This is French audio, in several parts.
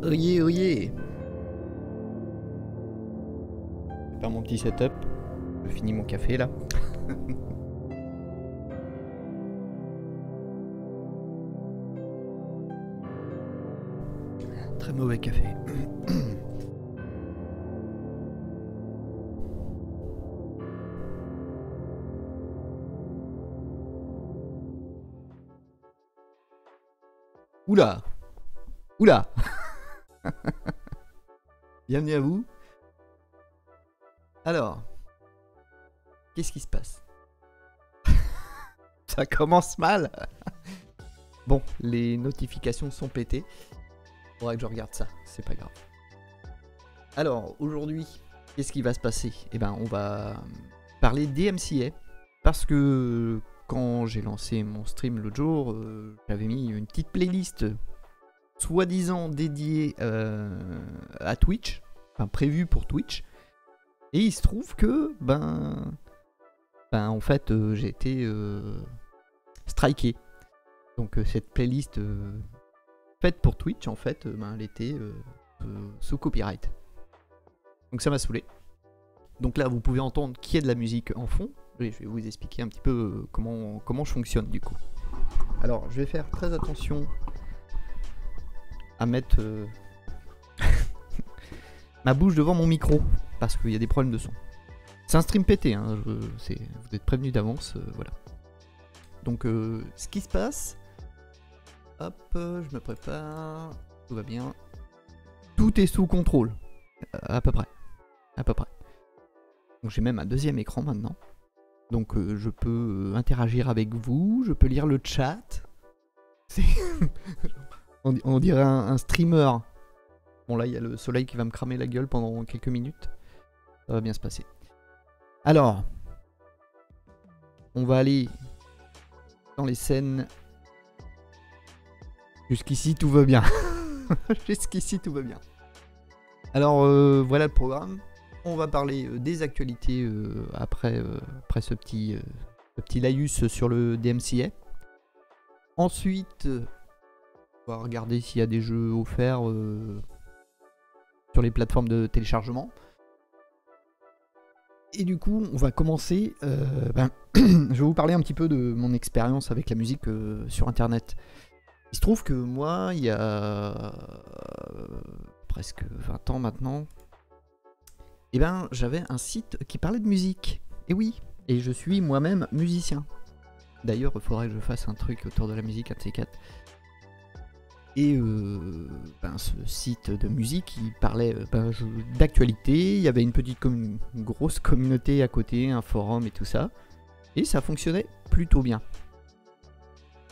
Oyez, oyez. C'est pas mon petit setup. Je finis mon café là. Très mauvais café. Oula. Oula. Bienvenue à vous. Alors, qu'est-ce qui se passe? Ça commence mal. Bon, les notifications sont pétées. Faudrait que je regarde ça, c'est pas grave. Alors, aujourd'hui, qu'est-ce qui va se passer? Eh ben, on va parler DMCA. Parce que quand j'ai lancé mon stream l'autre jour, j'avais mis une petite playlist soi-disant dédiée à Twitch, enfin prévue pour Twitch. Et il se trouve que, en fait, j'ai été striké. Donc cette playlist faite pour Twitch, en fait, elle était sous copyright. Donc ça m'a saoulé. Donc là, vous pouvez entendre qu'il y a de la musique en fond. Et je vais vous expliquer un petit peu comment je fonctionne du coup. Alors, je vais faire très attention à mettre ma bouche devant mon micro, parce qu'il y a des problèmes de son. C'est un stream pété, hein, vous êtes prévenus d'avance, voilà. Donc, ce qui se passe, hop, je me prépare, tout va bien. Tout est sous contrôle, à peu près. Donc j'ai même un deuxième écran maintenant. Donc je peux interagir avec vous, je peux lire le chat. On dirait un streamer. Bon là il y a le soleil qui va me cramer la gueule pendant quelques minutes. Ça va bien se passer. Alors, on va aller dans les scènes. Jusqu'ici tout va bien. Jusqu'ici tout va bien. Alors voilà le programme. On va parler des actualités après ce petit laïus sur le DMCA. Ensuite, on va regarder s'il y a des jeux offerts sur les plateformes de téléchargement. Et du coup, on va commencer. Je vais vous parler un petit peu de mon expérience avec la musique sur Internet. Il se trouve que moi, il y a presque 20 ans maintenant, j'avais un site qui parlait de musique. Et oui, et je suis moi-même musicien. D'ailleurs, il faudrait que je fasse un truc autour de la musique, un de ces quatre. Et ce site de musique, il parlait d'actualité. Il y avait une grosse communauté à côté, un forum et tout ça. Et ça fonctionnait plutôt bien.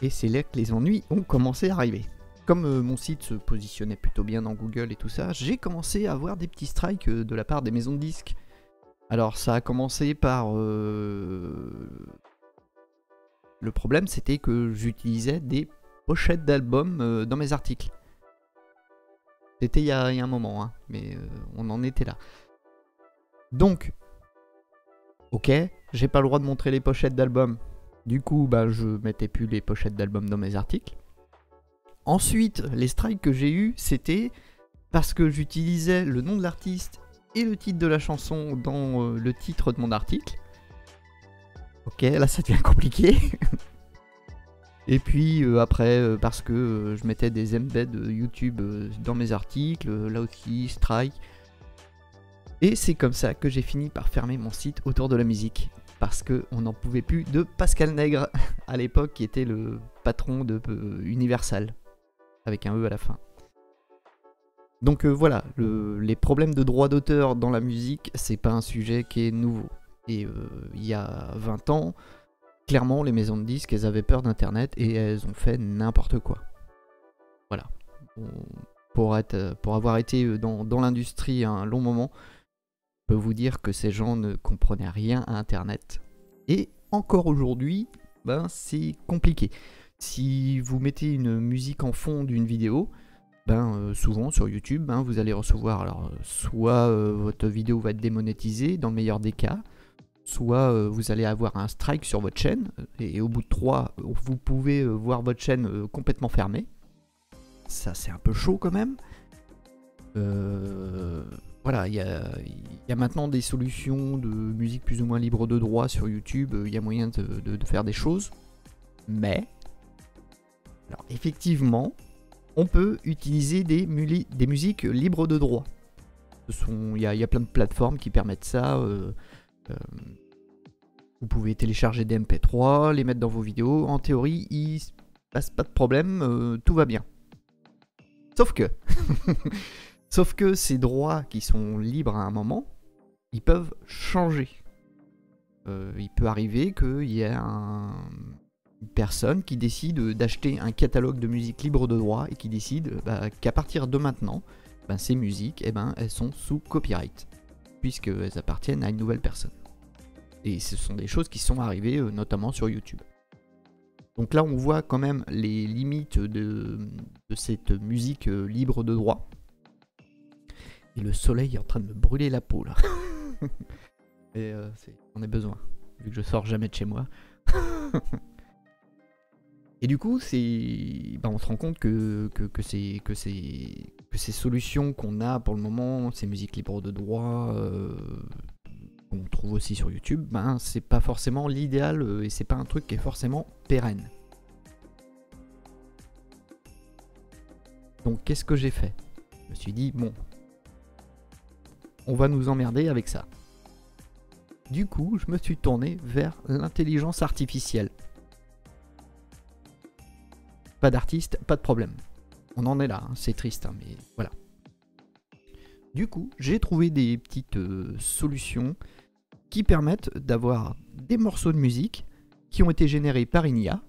Et c'est là que les ennuis ont commencé à arriver. Comme mon site se positionnait plutôt bien dans Google et tout ça, j'ai commencé à avoir des petits strikes de la part des maisons de disques. Alors ça a commencé par... Le problème c'était que j'utilisais des pochettes d'albums dans mes articles. C'était il y a un moment, hein, mais on en était là. Donc, ok, j'ai pas le droit de montrer les pochettes d'albums. Du coup, je mettais plus les pochettes d'albums dans mes articles. Ensuite, les strikes que j'ai eus, c'était parce que j'utilisais le nom de l'artiste et le titre de la chanson dans le titre de mon article. Ok, là ça devient compliqué. Et puis après, parce que je mettais des embeds YouTube dans mes articles, là aussi, strike. Et c'est comme ça que j'ai fini par fermer mon site autour de la musique. Parce qu'on n'en pouvait plus de Pascal Nègre, à l'époque, qui était le patron de Universal, avec un E à la fin. Donc voilà, les problèmes de droit d'auteur dans la musique, c'est pas un sujet qui est nouveau. Et il y a 20 ans, clairement, les maisons de disques, elles avaient peur d'Internet et elles ont fait n'importe quoi. Voilà. Pour avoir été dans l'industrie un long moment, je peux vous dire que ces gens ne comprenaient rien à Internet. Et encore aujourd'hui, c'est compliqué. Si vous mettez une musique en fond d'une vidéo, souvent sur YouTube, vous allez recevoir, alors soit votre vidéo va être démonétisée dans le meilleur des cas, soit vous allez avoir un strike sur votre chaîne, et au bout de 3, vous pouvez voir votre chaîne complètement fermée. Ça c'est un peu chaud quand même. Voilà, il y a maintenant des solutions de musique plus ou moins libre de droit sur YouTube, il y a moyen de faire des choses, mais alors effectivement, on peut utiliser des musiques libres de droit. Il y a plein de plateformes qui permettent ça. Vous pouvez télécharger des MP3, les mettre dans vos vidéos. En théorie, il se passe pas de problème, tout va bien. Sauf que, sauf que ces droits qui sont libres à un moment, ils peuvent changer. Il peut arriver qu'il y ait une personne qui décide d'acheter un catalogue de musique libre de droit et qui décide qu'à partir de maintenant, ces musiques, elles sont sous copyright, puisqu'elles appartiennent à une nouvelle personne. Et ce sont des choses qui sont arrivées notamment sur YouTube. Donc là, on voit quand même les limites de cette musique libre de droit. Et le soleil est en train de me brûler la peau là. Et on a besoin, vu que je sors jamais de chez moi. Et du coup, on se rend compte que ces solutions qu'on a pour le moment, ces musiques libres de droit, qu'on trouve aussi sur YouTube, c'est pas forcément l'idéal et c'est pas un truc qui est forcément pérenne. Donc qu'est-ce que j'ai fait? Je me suis dit, bon, on va nous emmerder avec ça. Du coup, je me suis tourné vers l'intelligence artificielle. Pas d'artiste, pas de problème. On en est là, hein, c'est triste, hein, mais voilà. Du coup, j'ai trouvé des petites solutions qui permettent d'avoir des morceaux de musique qui ont été générés par une IA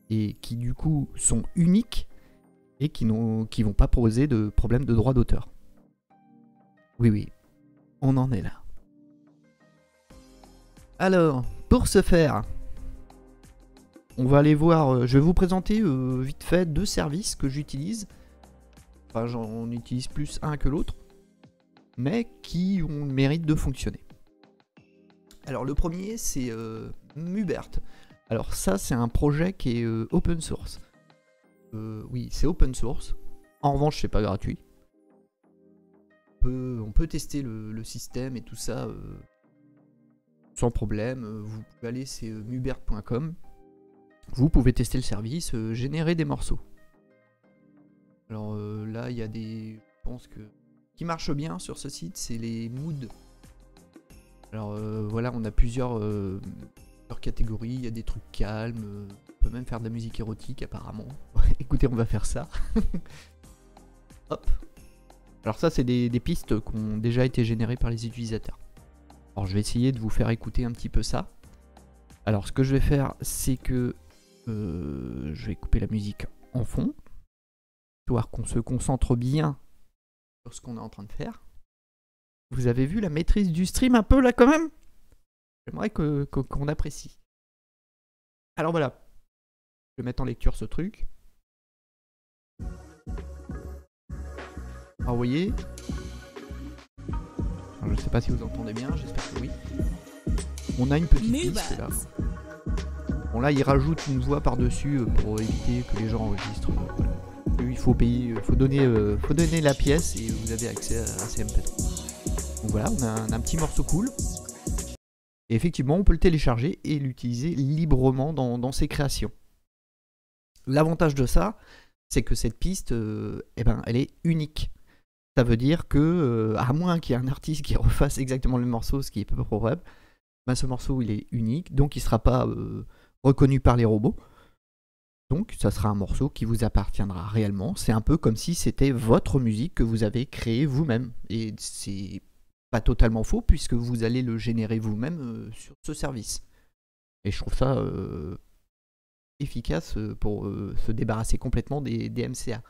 et qui du coup sont uniques et qui vont pas poser de problème de droit d'auteur. Oui, on en est là. Alors, pour ce faire, on va aller voir, je vais vous présenter vite fait 2 services que j'utilise. Enfin, j'en utilise plus un que l'autre, mais qui ont le mérite de fonctionner. Alors le premier, c'est Mubert. Alors ça, c'est un projet qui est open source. Oui, c'est open source. En revanche, c'est pas gratuit. On peut tester le système et tout ça sans problème. Vous pouvez aller, c'est mubert.com. Vous pouvez tester le service, générer des morceaux. Alors là, il y a des... Je pense que... Ce qui marche bien sur ce site, c'est les moods. Alors voilà, on a plusieurs catégories. Il y a des trucs calmes. On peut même faire de la musique érotique apparemment. Écoutez, on va faire ça. Hop. Alors ça, c'est des pistes qui ont déjà été générées par les utilisateurs. Alors je vais essayer de vous faire écouter un petit peu ça. Alors ce que je vais faire, c'est que je vais couper la musique en fond, histoire qu'on se concentre bien sur ce qu'on est en train de faire. Vous avez vu la maîtrise du stream un peu là quand même? J'aimerais qu'on apprécie. Alors voilà, je vais mettre en lecture ce truc. Alors vous voyez, alors, je ne sais pas si vous entendez bien, j'espère que oui. On a une petite piste là. Bon là, il rajoute une voix par-dessus pour éviter que les gens enregistrent. Voilà. Il faut payer, faut donner la pièce et vous avez accès à ces MP3. Donc voilà, on a un petit morceau cool. Et effectivement, on peut le télécharger et l'utiliser librement dans ses créations. L'avantage de ça, c'est que cette piste, elle est unique. Ça veut dire que, à moins qu'il y ait un artiste qui refasse exactement le morceau, ce qui est peu probable, ce morceau il est unique, donc il ne sera pas reconnu par les robots. Donc ça sera un morceau qui vous appartiendra réellement. C'est un peu comme si c'était votre musique que vous avez créée vous-même. Et c'est pas totalement faux puisque vous allez le générer vous-même sur ce service. Et je trouve ça efficace pour se débarrasser complètement des MCA.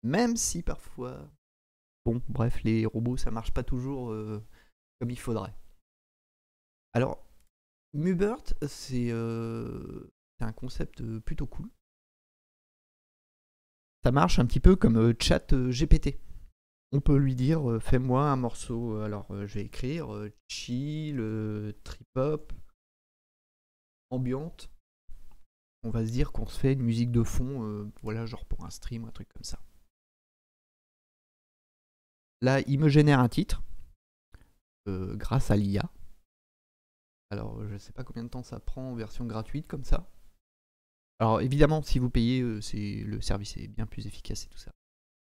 Même si parfois... Bon, bref, les robots, ça marche pas toujours comme il faudrait. Alors, Mubert, c'est un concept plutôt cool. Ça marche un petit peu comme chat GPT. On peut lui dire, fais-moi un morceau. Alors, je vais écrire chill, trip-hop, ambiante. On va se dire qu'on se fait une musique de fond, voilà, genre pour un stream, un truc comme ça. Là, il me génère un titre grâce à l'IA. Alors, je sais pas combien de temps ça prend en version gratuite comme ça. Alors, évidemment, si vous payez, le service est bien plus efficace et tout ça.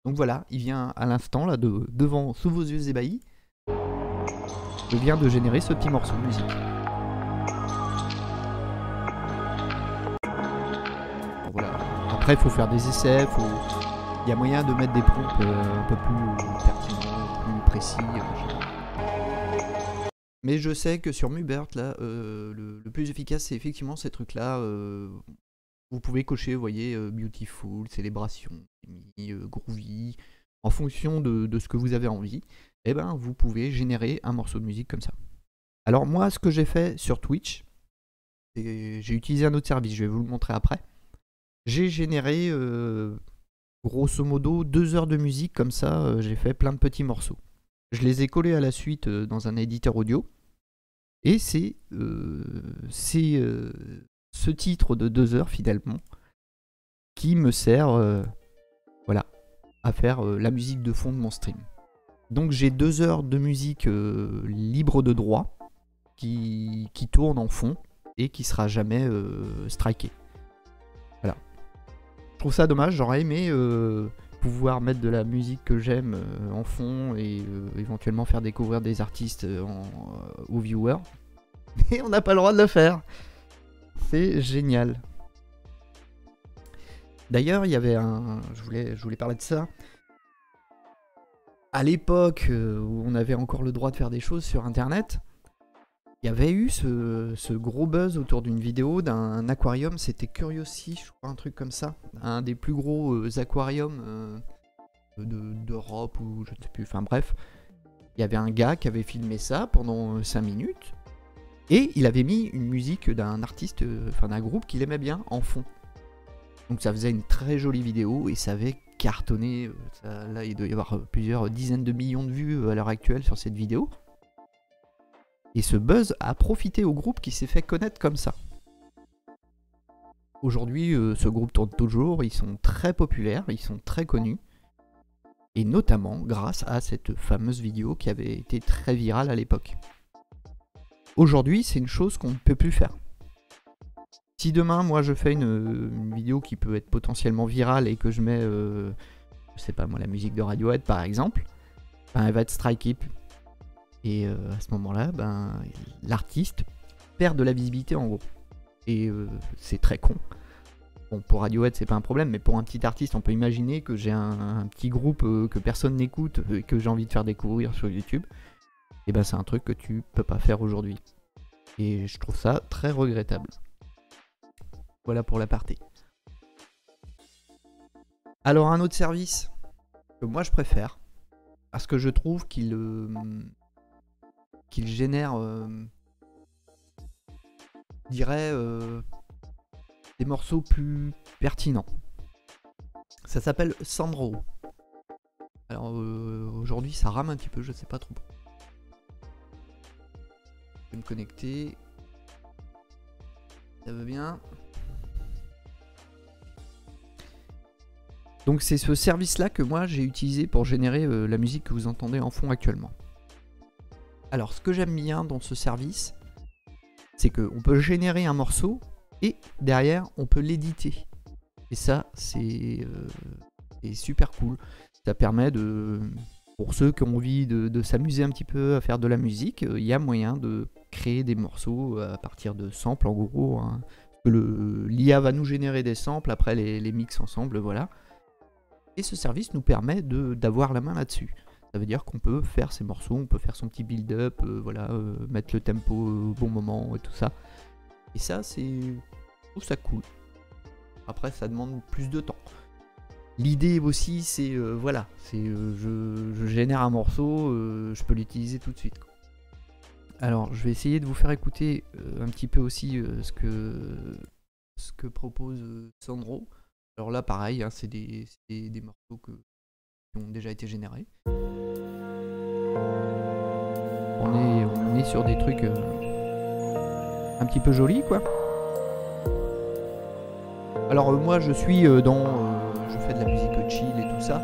Donc voilà, il vient à l'instant, là, devant, sous vos yeux ébahis. Je viens de générer ce petit morceau de musique. Bon, voilà. Après, il faut faire des essais, il y a moyen de mettre des prompts un peu plus pertinents, plus précis. Mais je sais que sur Mubert, là, le plus efficace, c'est effectivement ces trucs-là. Vous pouvez cocher, vous voyez, Beautiful, Célébration, Groovy. En fonction de ce que vous avez envie, eh ben, vous pouvez générer un morceau de musique comme ça. Alors moi, ce que j'ai fait sur Twitch, j'ai utilisé un autre service, je vais vous le montrer après. J'ai généré, grosso modo, 2 heures de musique comme ça, j'ai fait plein de petits morceaux. Je les ai collés à la suite dans un éditeur audio. Et c'est ce titre de 2 heures finalement qui me sert voilà, à faire la musique de fond de mon stream. Donc j'ai 2 heures de musique libre de droit qui tourne en fond et qui sera jamais striké. Voilà. Je trouve ça dommage, j'aurais aimé pouvoir mettre de la musique que j'aime en fond et éventuellement faire découvrir des artistes aux viewers. Mais on n'a pas le droit de le faire. C'est génial. D'ailleurs, il y avait je voulais parler de ça. À l'époque où on avait encore le droit de faire des choses sur internet, il y avait eu ce gros buzz autour d'une vidéo d'un aquarium, c'était Curiosity, je crois, un truc comme ça. Un des plus gros aquariums d'Europe ou je ne sais plus, enfin bref. Il y avait un gars qui avait filmé ça pendant 5 minutes et il avait mis une musique d'un artiste, enfin d'un groupe qu'il aimait bien en fond. Donc ça faisait une très jolie vidéo et ça avait cartonné. Là, il doit y avoir plusieurs dizaines de millions de vues à l'heure actuelle sur cette vidéo. Et ce buzz a profité au groupe qui s'est fait connaître comme ça. Aujourd'hui, ce groupe tourne toujours, ils sont très populaires, ils sont très connus. Et notamment grâce à cette fameuse vidéo qui avait été très virale à l'époque. Aujourd'hui, c'est une chose qu'on ne peut plus faire. Si demain, moi, je fais une vidéo qui peut être potentiellement virale et que je mets, je sais pas moi, la musique de Radiohead par exemple, ben, elle va être strikée. Et à ce moment-là, ben, l'artiste perd de la visibilité en gros. Et c'est très con. Bon, pour Radiohead, c'est pas un problème, mais pour un petit artiste, on peut imaginer que j'ai un petit groupe que personne n'écoute et que j'ai envie de faire découvrir sur YouTube. Et ben, c'est un truc que tu peux pas faire aujourd'hui. Et je trouve ça très regrettable. Voilà pour l'aparté. Alors, un autre service que moi je préfère, parce que je trouve qu'il génère, je dirais, des morceaux plus pertinents. Ça s'appelle Sandro. Alors aujourd'hui ça rame un petit peu, je sais pas trop. Je vais me connecter. Ça va bien. Donc c'est ce service-là que moi j'ai utilisé pour générer la musique que vous entendez en fond actuellement. Alors ce que j'aime bien dans ce service, c'est qu'on peut générer un morceau et derrière on peut l'éditer. Et ça c'est super cool. Ça permet pour ceux qui ont envie de s'amuser un petit peu à faire de la musique, il y a moyen de créer des morceaux à partir de samples en gros. Hein. L'IA va nous générer des samples, après les mix ensemble, voilà. Et ce service nous permet d'avoir la main là-dessus. Ça veut dire qu'on peut faire ces morceaux, on peut faire son petit build-up, voilà, mettre le tempo au bon moment et tout ça. Et ça, je trouve ça cool. Après, ça demande plus de temps. L'idée aussi, c'est, voilà, je génère un morceau, je peux l'utiliser tout de suite. Alors, je vais essayer de vous faire écouter un petit peu aussi ce que propose Sandro. Alors là, pareil, hein, c'est des morceaux qui ont déjà été générés. On est sur des trucs un petit peu jolis, quoi. Alors moi, je suis je fais de la musique chill et tout ça.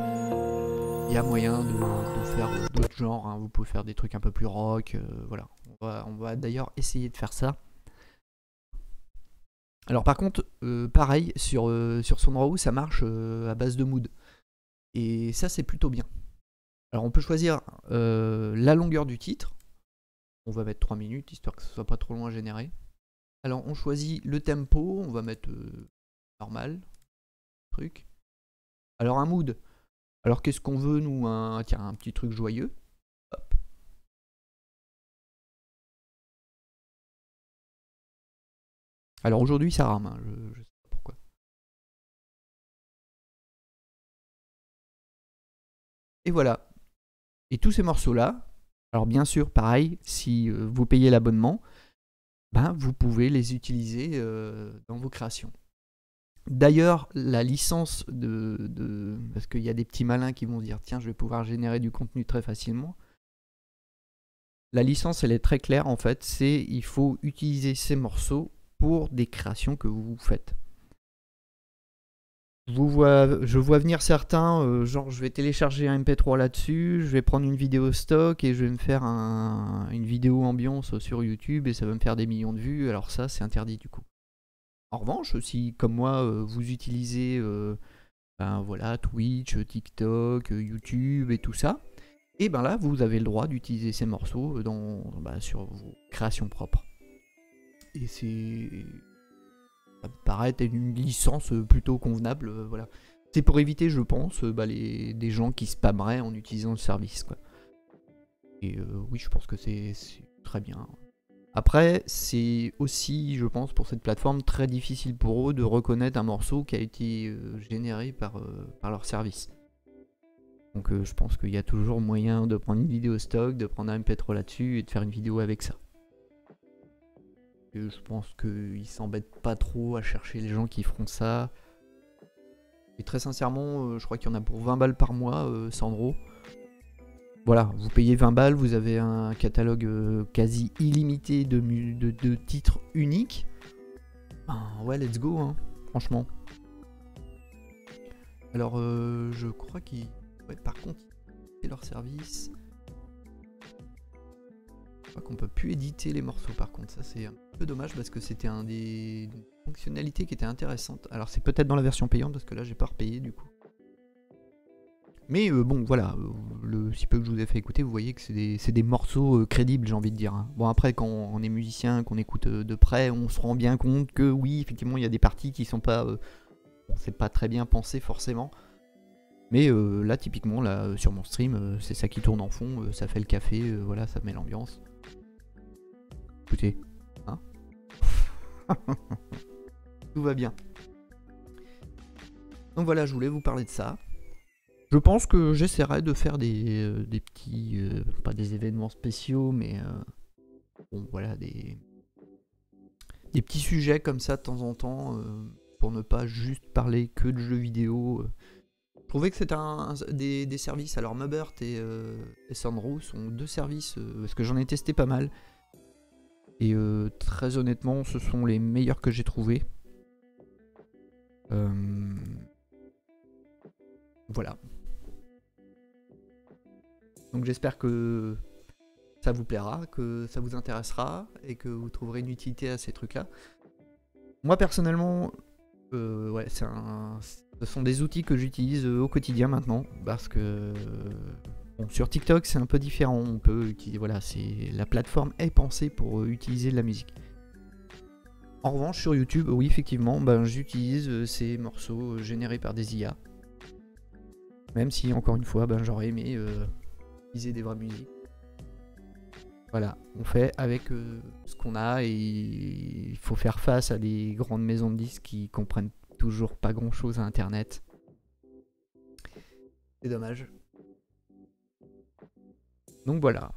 il y a moyen de faire d'autres genres, hein. Vous pouvez faire des trucs un peu plus rock, voilà. On va d'ailleurs essayer de faire ça. Alors par contre, pareil, sur Soundraw, ça marche à base de mood. Et ça, c'est plutôt bien. Alors on peut choisir la longueur du titre. On va mettre 3 minutes, histoire que ce soit pas trop long à générer. Alors on choisit le tempo, on va mettre normal, truc. Alors un mood. Alors qu'est-ce qu'on veut nous, tiens, un petit truc joyeux. Hop. Alors aujourd'hui ça rame, hein, je sais pas pourquoi. Et voilà. Et tous ces morceaux-là, alors bien sûr pareil, si vous payez l'abonnement, ben, vous pouvez les utiliser dans vos créations. D'ailleurs, la licence parce qu'il y a des petits malins qui vont se dire tiens, je vais pouvoir générer du contenu très facilement. La licence, elle est très claire en fait, c'est il faut utiliser ces morceaux pour des créations que vous faites. Je vois venir certains, genre je vais télécharger un MP3 là-dessus, je vais prendre une vidéo stock et je vais me faire une vidéo ambiance sur YouTube et ça va me faire des millions de vues, alors ça c'est interdit du coup. En revanche, si comme moi vous utilisez ben, voilà, Twitch, TikTok, YouTube et tout ça, et ben là vous avez le droit d'utiliser ces morceaux sur vos créations propres. Et ça me paraît être une licence plutôt convenable, voilà. C'est pour éviter, je pense, des gens qui spammeraient en utilisant le service, quoi. Et oui, je pense que c'est très bien. Après, c'est aussi, je pense, pour cette plateforme, très difficile pour eux de reconnaître un morceau qui a été généré par leur service. Donc je pense qu'il y a toujours moyen de prendre une vidéo stock, de prendre un MP3 là-dessus et de faire une vidéo avec ça. Et je pense qu'ils s'embêtent pas trop à chercher les gens qui feront ça. Et très sincèrement, je crois qu'il y en a pour 20 balles par mois, Soundraw. Voilà, vous payez 20 balles, vous avez un catalogue quasi illimité de titres uniques. Ben, ouais, let's go, hein, franchement. Alors, je crois qu'ils... Ouais, par contre, c'est leur service. Je crois qu'on peut plus éditer les morceaux, par contre. Ça, c'est un peu dommage parce que c'était un des fonctionnalités qui était intéressante. Alors, c'est peut-être dans la version payante parce que là, j'ai pas repayé du coup. Mais bon, voilà, le si peu que je vous ai fait écouter, vous voyez que c'est des morceaux crédibles, j'ai envie de dire, hein. Bon, après, quand on est musicien, qu'on écoute de près, on se rend bien compte que oui, effectivement, il y a des parties qui sont pas... c'est pas très bien pensé forcément. Mais là, typiquement, là, sur mon stream, c'est ça qui tourne en fond, ça fait le café, voilà, ça met l'ambiance. Écoutez, hein. Tout va bien. Donc voilà, je voulais vous parler de ça. Je pense que j'essaierai de faire des petits, pas des événements spéciaux, mais bon voilà, des petits sujets comme ça de temps en temps, pour ne pas juste parler que de jeux vidéo. Je trouvais que c'était des services, alors Mubert et Soundraw sont deux services, parce que j'en ai testé pas mal. Et très honnêtement, ce sont les meilleurs que j'ai trouvés. Voilà. Donc j'espère que ça vous plaira, que ça vous intéressera et que vous trouverez une utilité à ces trucs-là. Moi personnellement, ouais, ce sont des outils que j'utilise au quotidien maintenant parce que bon, sur TikTok c'est un peu différent. On peut utiliser, voilà, la plateforme est pensée pour utiliser de la musique. En revanche, sur YouTube, oui, effectivement, j'utilise ces morceaux générés par des IA. Même si, encore une fois, j'aurais aimé utiliser des vraies musiques. Voilà, on fait avec ce qu'on a et il faut faire face à des grandes maisons de disques qui comprennent toujours pas grand chose à Internet. C'est dommage. Donc voilà.